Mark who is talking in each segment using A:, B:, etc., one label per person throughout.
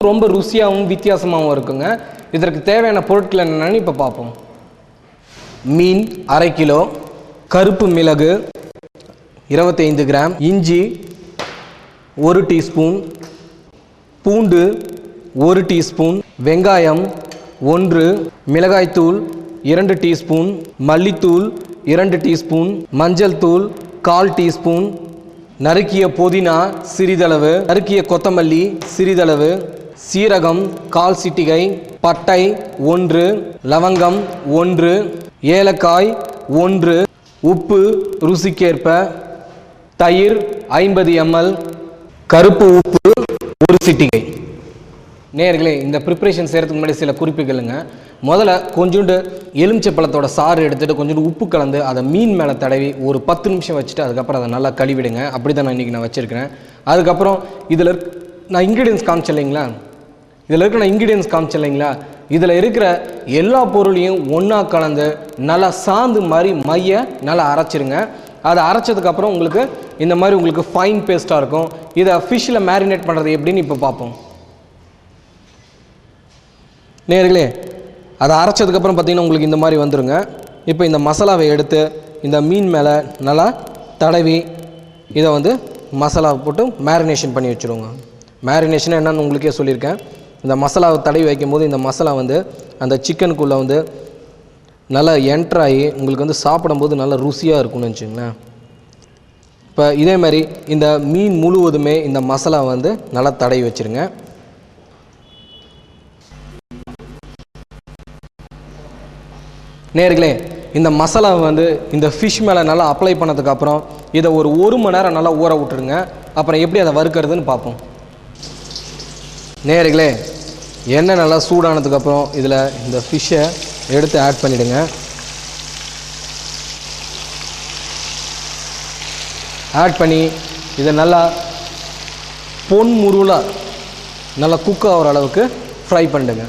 A: ரொம்ப ருசியாகவும் வித்தியாசமாகவும் இருக்குங்க. இதற்கு தேவையான பொருட்கள் என்னென்னு இப்போ பார்ப்போம். மீன் 1/2 கிலோ, கருப்பு மிளகு 25 கிராம், இஞ்சி 1 டீஸ்பூன், பூண்டு 1 டீஸ்பூன், வெங்காயம் 1, மிளகாய்த்தூள் 2 டீஸ்பூன், மல்லித்தூள் 2 டீஸ்பூன், மஞ்சள் தூள் 1/4 டீஸ்பூன், நறுக்கிய புதினா சிறிதளவு, நறுக்கிய கொத்தமல்லி சிறிதளவு, சீரகம் 1/4 சிட்டிகை, பட்டை 1, லவங்கம் 1, ஏலக்காய் 1, உப்பு ருசிக்கேற்ப, தயிர் 50 ml, கருப்பு உப்பு 1 சிட்டிகை. நேயர்களே, இந்த ப்ரிப்பரேஷன் செய்கிறதுக்கு முன்னாடி சில குறிப்புகளுங்க. முதல்ல கொஞ்சோண்டு எலுமிச்சை பழத்தோட சாறு எடுத்துகிட்டு கொஞ்சோண்டு உப்பு கலந்து அதை மீன் மேலே தடவி ஒரு 10 நிமிஷம் வச்சுட்டு அதுக்கப்புறம் அதை நல்லா கழுவிடுங்க. அப்படி தான் நான் இன்றைக்கி நான் வச்சுருக்கிறேன். அதுக்கப்புறம் இதில் நான் இன்க்ரீடியன்ஸ் காமிச்சேன் இல்லைங்களா, இதில் இருக்கிற எல்லா பொருளையும் ஒன்றா கலந்து நல்லா சாந்து மாதிரி மைய நல்லா அரைச்சிருங்க. அதை அரைச்சதுக்கப்புறம் உங்களுக்கு இந்த மாதிரி உங்களுக்கு ஃபைன் பேஸ்ட்டாக இருக்கும். இதை ஃபிஷ்ஷில் மேரினேட் பண்ணுறது எப்படின்னு இப்போ பார்ப்போம். நேர்களே, அதை அரைச்சதுக்கப்புறம் பார்த்திங்கன்னா உங்களுக்கு இந்த மாதிரி வந்துடுங்க. இப்போ இந்த மசாலாவை எடுத்து இந்த மீன் மேலே நல்லா தடவி இதை வந்து மசாலாவை போட்டு மேரினேஷன் பண்ணி வச்சுருவோங்க. மேரினேஷன் என்னன்னு உங்களுக்கே சொல்லியிருக்கேன். இந்த மசாலாவை தடவி வைக்கும் போது இந்த மசாலா வந்து அந்த சிக்கனுக்குள்ளே வந்து நல்லா என்ட்ராகி உங்களுக்கு வந்து சாப்பிடும்போது நல்லா ருசியாக இருக்கும்னு வச்சுங்களேன். இப்போ இதே மாதிரி இந்த மீன் முழுவதுமே இந்த மசாலா வந்து நல்லா தடவி வச்சுருங்க. நேர்களே, இந்த மசாலாவை வந்து இந்த ஃபிஷ் மேலே நல்லா அப்ளை பண்ணதுக்கப்புறம் இதை ஒரு 1 மணி நேரம் நல்லா ஊற விட்டுருங்க. அப்புறம் எப்படி அதை வறுக்கிறதுன்னு பார்ப்போம். நேர்களே, எண்ணெய் நல்லா சூடானதுக்கப்புறம் இதில் இந்த ஃபிஷ்ஷை எடுத்து ஆட் பண்ணிவிடுங்க. ஆட் பண்ணி இதை நல்லா பொன் முருளாக நல்லா குக் ஆகிற அளவுக்கு ஃப்ரை பண்ணிடுங்க.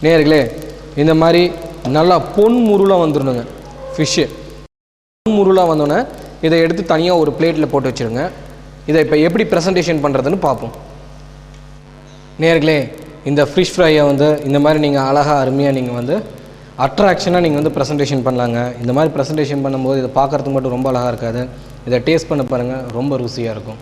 A: நேர்களே, இந்த மாதிரி நல்லா பொன் முருளாக வந்துடணுங்க. ஃபிஷ்ஷு பொன் முருளாக வந்தோடனே இதை எடுத்து தனியாக ஒரு பிளேட்டில் போட்டு வச்சுருங்க. இதை இப்போ எப்படி ப்ரெசன்டேஷன் பண்ணுறதுன்னு பார்ப்போம். நேர்களே, இந்த ஃபிஷ் ஃப்ரையை வந்து இந்த மாதிரி நீங்கள் அழகாக அருமையாக நீங்கள் வந்து அட்ராக்ஷனாக நீங்கள் வந்து ப்ரெசன்டேஷன் பண்ணலாங்க. இந்த மாதிரி ப்ரெசன்டேஷன் பண்ணும்போது இதை பார்க்குறதுக்கு மட்டும் ரொம்ப அழகாக இருக்காது. இதை டேஸ்ட் பண்ண பாருங்கள், ரொம்ப ருசியாக இருக்கும்.